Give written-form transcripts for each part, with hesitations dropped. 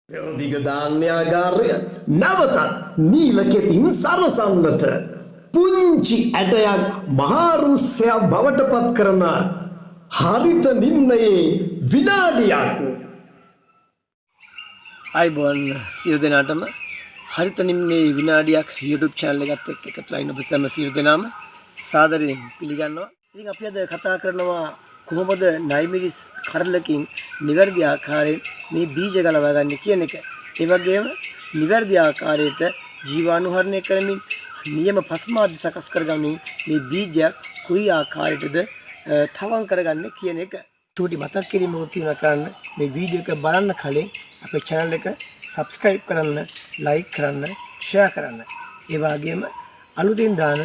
පෙරදිග ධාන්‍යාගාරය නැවතත් නීලකෙතින් සරසන්නට පුංචි ඇටයක් මහාරුස්සයක් බවට පත් කරන හරිත නිම්නයේ විනාඩියක්. අයිබෝන් සියලු දෙනාටම හරිත නිම්නයේ විනාඩියක් YouTube channel එකත් එක්ක එකතුලා ඉන්න ඔබ සැම සියලු දෙනාම සාදරයෙන් පිළිගන්නවා. ඉතින් අපි අද කතා කරනවා කොහොමද නයිමිරිස් කරලකින් නිවැරදි ආකාරයෙන් මේ බීජ ගලවා ගන්න කියන එක. ඒ වගේම නිවැරදි ආකාරයට ජීවාණුහරණය කරමින් නියම පස්මාද සකස් කරගමින් මේ බීජයක් කුයි ආකාරයටද තවන් කරගන්න කියන එක. චූටි මතක් කිරීමක් තියෙනවා කරන්න මේ වීඩියෝ එක බලන්න කලින් අපේ channel එක subscribe කරන්න, like කරන්න, share කරන්න. ඒ වගේම අලුතින් දාන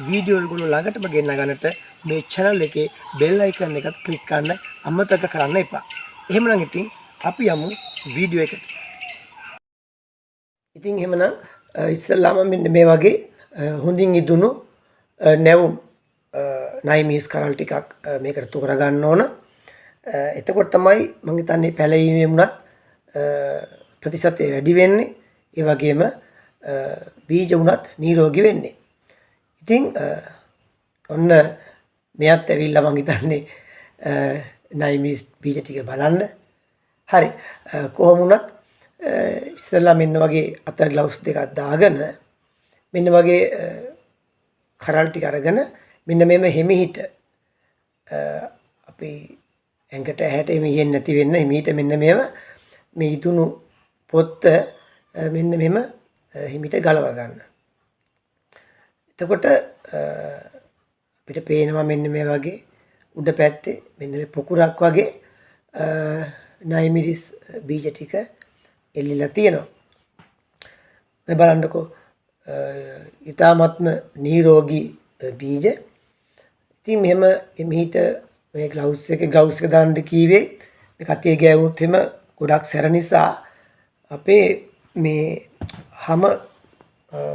වීඩියෝ වල ළඟටම ගෙන්න ගන්නට මේ channel එකේ bell icon එකත් click කරන්න අමතක කරන්න එපා. එහෙමනම් ඉතින් අපි යමු වීඩියෝ එකට. ඉතින් එහෙමනම් ඉස්සෙල්ලාම මෙන්න මේ වගේ හොඳින් ඉදුණු නැවුම් නයිමීස් කරල් ටිකක් මේකට තෝර ගන්න ඕන. එතකොට තමයි මම හිතන්නේ පැලීමේ වුණත් ප්‍රතිශතය වැඩි වෙන්නේ. ඒ වගේම බීජ වුණත් නිරෝගී වෙන්නේ. ඉතින් ඔන්න මෙයත් ඇවිල්ලා මම හිතන්නේ නයිමීස් බීජ ටික බලන්න. හරි. කොහොම වුණත් ඉස්සෙල්ලා මෙන්න වගේ අතර ග්ලව්ස් දෙකක් දාගෙන මෙන්න වගේ කරල් ටික අරගෙන මෙන්න මෙම හිමිහිට අපි ඇඟට ඇහැට එමිහෙන්නේ නැති වෙන්න හිමිහිට මෙන්න මේව මේ ඉදුණු පොත්ත මෙන්න මෙම හිමිට ගලව ගන්න. එතකොට අපිට පේනවා මෙන්න මේ වගේ උඩ පැත්තේ මෙන්න මේ පොකුරක් වගේ නයිමිරිස් බීජ ටික එල්ලිලා තියෙනවා. මේ බලන්නකෝ ඊ타ත්ම නිරෝගී බීජ. ඉතින් මෙහෙම එමිහිට මේ ග්ලව්ස් එක දාන්න කීවේ මේ කතිය ගෑවුනොත් එම ගොඩක් සැර නිසා අපේ මේ හැම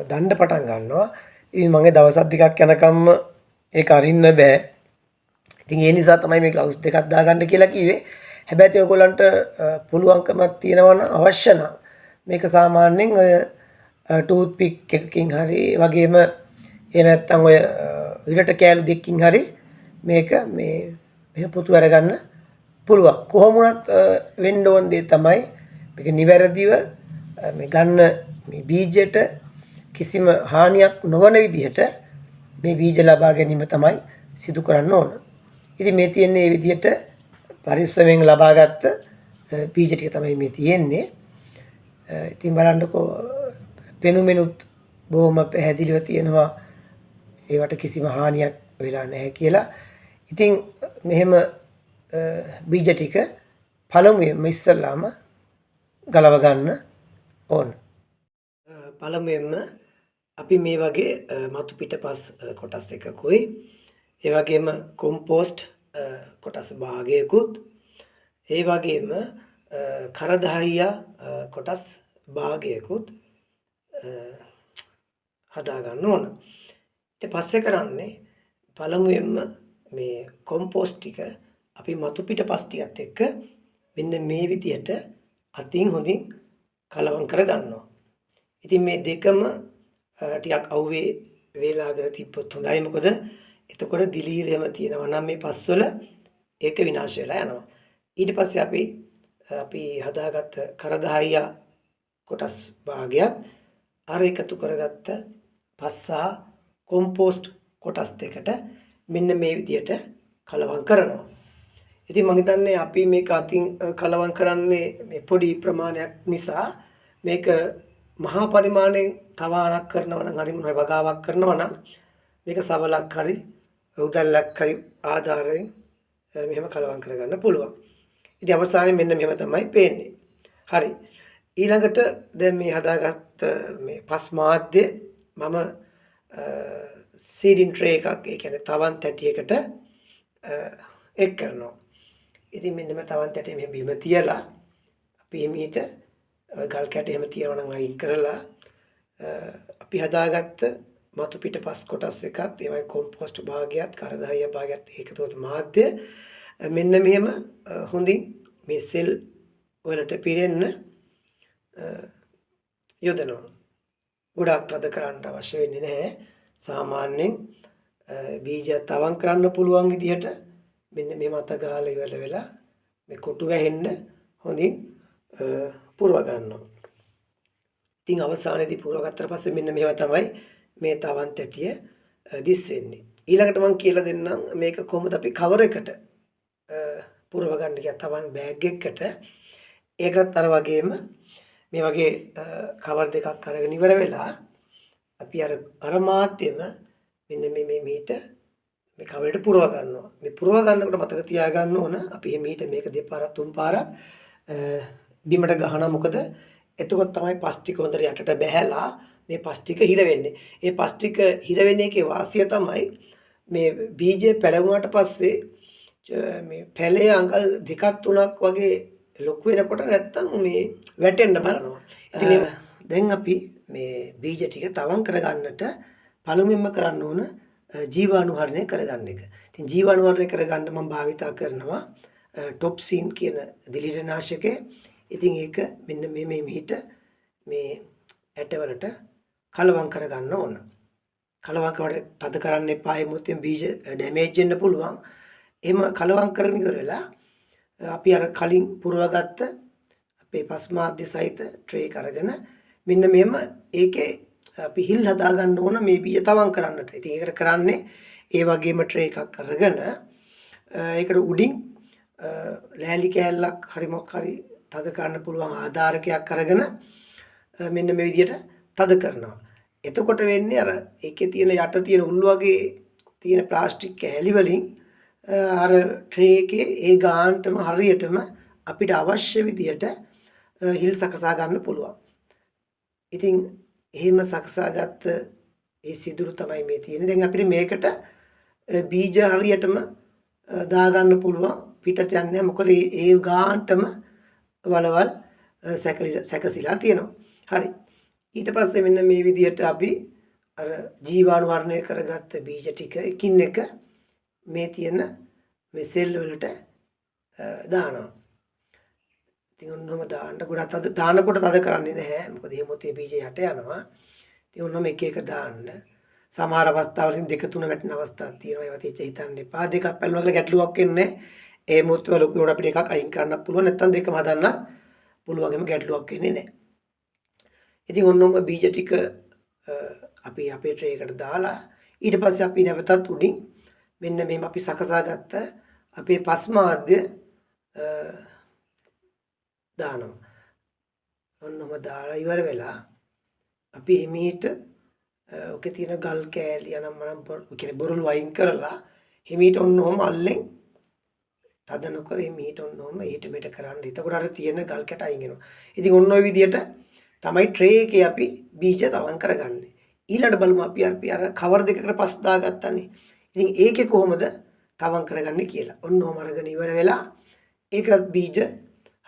දණ්ඩ පටන් ගන්නවා. ඉතින් මගේ දවස් දෙකක් යනකම්ම ඒක අරින්න බෑ. ඉතින් ඒ නිසා තමයි මේ ග්ලව්ස් දෙකක් දාගන්න කියලා කිව්වේ. හැබැයි ඔයගොල්ලන්ට පුළුවන්කමක් තියෙනවා නම් අවශ්‍ය නම් මේක සාමාන්‍යයෙන් ඔය ටූත් පික් එකකින් හරි වගේම එහෙම නැත්නම් ඔය ඉරට කෑලු දෙකකින් හරි මේක මේ පොතු අරගන්න පුළුවන්. කොහොම වුණත් වෙන්න ඕන දේ තමයි මේක නිවැරදිව මේ ගන්න මේ බීජයට කිසිම හානියක් නොවන විදිහට මේ බීජ ලබා ගැනීම තමයි සිදු කරන්න ඕන. ඉතින් මේ තියෙන්නේ මේ විදිහට පරිස්සමෙන් ලබාගත්ත බීජ ටික තමයි මේ තියෙන්නේ. ඉතින් බලන්නකෝ පෙනුමෙනුත් බොහොම පැහැදිලිව තියෙනවා ඒවට කිසිම හානියක් වෙලා නැහැ කියලා. ඉතින් මෙහෙම බීජ ටික පළමුවෙන්ම ඉස්සල්ලාම ගලව ගන්න ඕන. පළමුවෙන්ම අපි මේ වගේ මතු පිටපස් කොටස් එකකුයි ඒ වගේම කොම්පෝස්ට් කොටස් භාගයකුත් ඒ වගේම කරදහයියා කොටස් භාගයකුත් හදා ගන්න ඕන. ඊට පස්සේ කරන්නේ පළමුවෙන්ම මේ කොම්පෝස්ට් ටික අපි මතු පිටපස් ටිකත් එක්ක මෙන්න මේ විදියට අතින් හොඳින් කලවම් කර ගන්නවා. ඉතින් මේ දෙකම ටිකක් අවුවේ වේලාගෙන තිබ්බොත් හොඳයි. මොකද එතකොට දිලීරයම තියෙනවා නම් මේ පස්වල ඒක විනාශ වෙලා යනවා. ඊට පස්සේ අපි හදාගත්ත කරදහයියා කොටස් භාගයක් අර එකතු කරගත්ත පස්සා කොම්පෝස්ට් කොටස් දෙකට මෙන්න මේ විදියට කලවම් කරනවා. ඉතින් මම හිතන්නේ අපි මේක අතින් කලවම් කරන්නේ මේ පොඩි ප්‍රමාණයක් නිසා මේක මහා පරිමාණයෙන් තවාරක් කරනවා නම් හරි මොනවා වගාවක් කරනවා නම් මේක සවලක් හරි උදැල්ලක් හරි ආධාරයෙන් මෙහෙම කලවම් කරගන්න පුළුවන්. ඉතින් අවසානයේ මෙන්න මෙහෙම තමයි පේන්නේ. හරි. ඊළඟට දැන් මේ හදාගත්ත මේ පස් මාධ්‍ය මම සීඩින් ට්‍රේ එකක් ඒ කියන්නේ තවන් තැටියකට එක් කරනවා. ඉතින් මෙන්න මේ තවන් තැටිය මෙහෙම බිම තියලා අපි එමෙහිට ගල් කැට එහෙම තියනවා නම් අයින් කරලා අපි හදාගත්ත මතු පිටපස් කොටස් එකත් ඒවයි කොම්පෝස්ට් භාගයත් කරදහය භාගයත් ඒකතුවත මාධ්‍ය මෙන්න මෙහෙම හොඳින් මේ සෙල් වලට පිරෙන්න යොදනවා. ගොඩක් තද කරන්න අවශ්‍ය වෙන්නේ නැහැ. සාමාන්‍යයෙන් බීජ තවන් කරන්න පුළුවන් විදිහට මෙන්න මේ මත ගාලා ඉවර වෙලා මේ කොටු වැහෙන්න හොඳින් පුරව ගන්නවා. ඉතින් අවසානයේදී පුරව ගත්තට පස්සේ මෙන්න මේවා තමයි මේ තවන් තැටිය දිස් වෙන්නේ. ඊළඟට මම කියලා දෙන්නම් මේක කොහොමද අපි කවර එකට පුරව ගන්න කියලා තවන් බෑග් එකකට. ඒකත් අර වගේම මේ වගේ කවර් දෙකක් අරගෙන ඉවර වෙලා අපි අර මාත්‍යෙම මෙන්න මේ මීට මේ කවරේට පුරව ගන්නවා. මේ පුරව ගන්නකොට මතක තියාගන්න ඕන අපි මේ මීට මේක දෙපාරක් තුන් පාරක් බිමට ගහනවා. මොකද එතකොට තමයි පස් ටික හොඳට යටට බැහැලා මේ පස් ටික හිර වෙන්නේ. ඒ පස් ටික හිර වෙන එකේ වාසිය තමයි මේ බීජේ පැලවුණාට පස්සේ මේ පැලේ අඟල් දෙකක් තුනක් වගේ ලොකු වෙනකොට නැත්තම් මේ වැටෙන්න බලනවා. ඉතින් දැන් අපි මේ බීජ ටික තවන් කරගන්නට පළමුවෙන්ම කරන්න ඕන ජීවාණුහරණය කරගන්න එක. ඉතින් ජීවාණුහරණය කරගන්න මම භාවිතා කරනවා ටොප්සින් කියන දිලිරනාශකය. ඉතින් ඒක මෙන්න මේ මිහිට මේ ඇටවලට කලවම් කරගන්න ඕන. කලවම් කරලා තද කරන්න එපා. එමුත් බීජ ඩැමේජ් වෙන්න පුළුවන්. එහෙම කලවම් කරගෙන ඉවර වෙලා අපි අර කලින් පුරවගත්ත අපේ පස්මාද්‍ය සහිත ට්‍රේ එක අරගෙන මෙන්න මෙහෙම ඒකේ අපි හිල් හදා ගන්න ඕන මේ බීජ තවන් කරන්නට. ඉතින් ඒකට කරන්නේ ඒ වගේම ට්‍රේ එකක් අරගෙන ඒකට උඩින් ලෑලි කෑල්ලක් හරි මොකක් හරි තද කරන්න පුළුවන් ආධාරකයක් අරගෙන මෙන්න මේ විදිහට තද කරනවා. එතකොට වෙන්නේ අර ඒකේ තියෙන යට තියෙන උල් වගේ තියෙන ප්ලාස්ටික් කෑලි වලින් අර ට්‍රේ එකේ ඒ ගානටම හරියටම අපිට අවශ්‍ය විදිහට හිල් සකසා ගන්න පුළුවන්. ඉතින් එහෙම සකසාගත්ත ඒ සිදුරු තමයි මේ තියෙන්නේ. දැන් අපිට මේකට බීජ හරියටම දාගන්න පුළුවන්. පිටට යන්නේ මොකද ඒ ගානටම වලවල් සැකසීලා තියෙනවා. හරි. ඊට පස්සේ මෙන්න මේ විදිහට අපි අර ජීවාණුවර්ණය කරගත්ත බීජ ටික එකින් එක මේ තියෙන මේ සෙල් වලට දානවා. ඉතින් ඔන්නම ගොඩක් තද දානකොට තද කරන්නේ නැහැ. මොකද එහෙමොත් මේ බීජ යට යනවා. ඉතින් ඔන්නම එක එක දාන්න. සමහර අවස්ථාවලින් දෙක තුන වැටෙන අවස්ථාවක් තියෙනවා. ඒවත් හිතන්න එපා. දෙකක් පැලුණා කියලා ගැටලුවක් වෙන්නේ. ඒ මොහොත වල ලොකු උනට අපිට එකක් අයින් කරන්න පුළුවන්. නැත්නම් දෙකම හදන්න පුළුවන්. එහෙම ගැටලුවක් වෙන්නේ නැහැ. ඉතින් ඔන්නම බීජ ටික අපි අපේ ට්‍රේ එකට දාලා ඊට පස්සේ අපි නැවතත් උඩින් මෙන්න මේම අපි සකසාගත්ත අපේ පස්මාද්‍ය දානවා. ඔන්නම දාලා ඉවර වෙලා අපි හිමීට ඔකේ තියෙන ගල් කෑලි යනම් මනම් කියන්නේ බොරළු වයින් කරලා හිමීට ඔන්නෝම අල්ලෙන් තද නොකර හිමීට ඔන්නෝම ඊට මෙට කරන්න. එතකොට අර තියෙන ගල් කැට අයින් වෙනවා. ඉතින් ඔන්න ඔය විදියට තමයි ට්‍රේ එකේ අපි බීජ තවන් කරගන්නේ. ඊළඟට බලමු අපි අර කවර් දෙකකට පස් දාගත්තානේ. ඉතින් ඒකේ කොහොමද තවන් කරගන්නේ කියලා. ඔන්නෝම අරගෙන ඉවර වෙලා ඒකට බීජ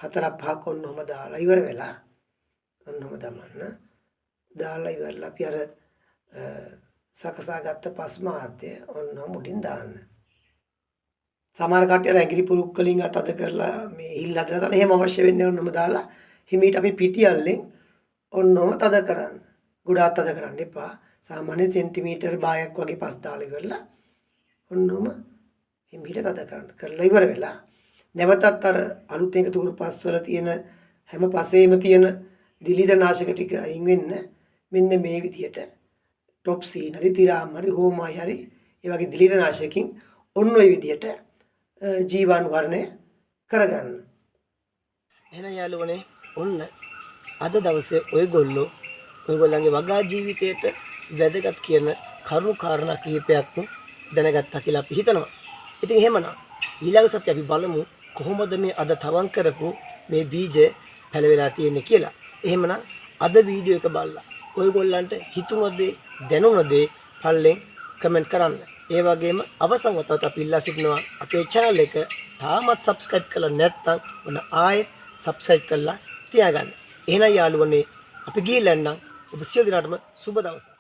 4-5ක් ඔන්නෝම දාලා ඉවර වෙලා ඔන්නෝම දමන්න. දාලා ඉවරලා අපි අර සකසාගත්ත පස්මාර්ථය ඔන්නෝම උඩින් දාන්න. සමහර කට්ටිය අර ඇඟිලි පුරුක් වලින් අතද කරලා මේ හිල් හදලා දාලා එහෙම අවශ්‍ය වෙන්නේ ඔන්නෝම දාලා හිමීට අපි පිටියල්ලෙන් ඔන්නෝම තද කරන්න. ගොඩාක් තද කරන්න එපා. සාමාන්‍ය සෙන්ටිමීටර් 5ක් වගේ පස් දාලා ඉවරලා ඔන්නෝම හිමීට තද කරන්න. කරලා ඉවර වෙලා නැවතත් අර අලුතෙන් එකතු කරපු පස් වල තියෙන හැම පසේම තියෙන දිලිරනාශක ටික අයින් වෙන්න මෙන්න මේ විදිහට ටොප්සින් හරි තිරාම් හරි හෝමයි හරි ඒ වගේ දිලිරනාශකකින් ඔන්න ඔය විදිහට ජීවාණුවර්ණය කරගන්න. එහෙනම් යාළුවනේ ඔන්න අද දවසේ ඔයගොල්ලන්ගේ වගා ජීවිතයට වැදගත් කියන කරුණු කාරණා කිහිපයක් දැනගත්තා කියලා අපි හිතනවා. ඉතින් එහෙමනම් ඊළඟ සතිය අපි බලමු කොහොමද මේ අද තවන් කරපු මේ බීජ පැලවෙලා තියෙන්නේ කියලා. එහෙමනම් අද වීඩියෝ එක බලලා ඔයගොල්ලන්ට හිතුණ දේ දැනුණ දේ පල්ලෙන් කමෙන්ට් කරන්න. ඒ වගේම අවසන් වතාවට අපි ඉල්ලා සිටිනවා අපේ channel එක තාමත් subscribe කරලා නැත්නම් ඔන්න ආයෙත් subscribe කරලා තියාගන්න. එහෙනම් යාළුවනේ අපි ගිහිල්ලා නම් ඔබ සියලු දෙනාටම සුබ දවසක්.